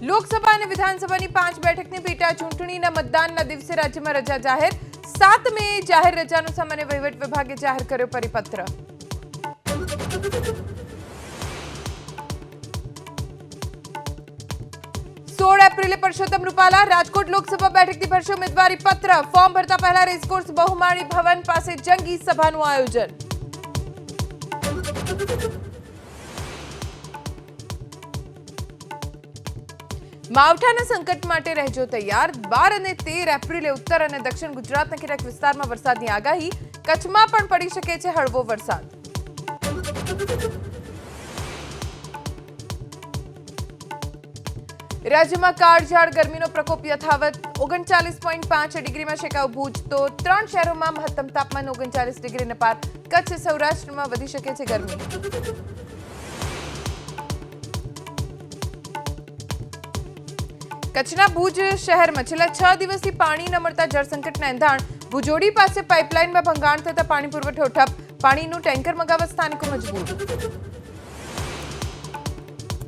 લોકસભા અને વિધાનસભાની 5 બેઠકની પેટા ચૂંટણીના મતદાનના દિવસે રાજ્યમાં રજા જાહેર 7 મે જાહેર રજાનો સામાન્ય વહીવટ વિભાગે જાહેર કર્યો પરિપત્ર 16 એપ્રિલે પરસોત્તમ રૂપાલા રાજકોટ લોકસભા બેઠકથી ભરશે ઉમેદવારી પત્ર ફોર્મ ભરતા પહેલા રેસકોર્સ બહુમાળી ભવન પાસે જંગી સભાનું આયોજન માવઠાના સંકટ માટે રહેજો તૈયાર 12 અને 13 એપ્રિલે ઉત્તર અને દક્ષિણ ગુજરાતના કેટલાક વિસ્તારમાં વરસાદની આગાહી કચ્છમાં પણ પડી શકે છે હળવો વરસાદ રાજ્યમાં કાળઝાળ ગરમીનો પ્રકોપ યથાવત 39.5 ડિગ્રીમાં શેકાવ ભુજ તો 3 શહેરોમાં મહત્તમ તાપમાન 39 ડિગ્રીને પાર કચ્છ સૌરાષ્ટ્રમાં વધી શકે છે ગરમી કચ્છના ભુજ શહેરમાં છેલ્લા 6 દિવસથી પાણી ન મળતા જળસંકટના એંધાણ ભુજોડી પાસે પાઇપલાઇનમાં ભંગાણ થતા પાણી પુરવઠો ઠપ પાણીનું ટેન્કર મગાવવા સ્થાનિકો મજબૂર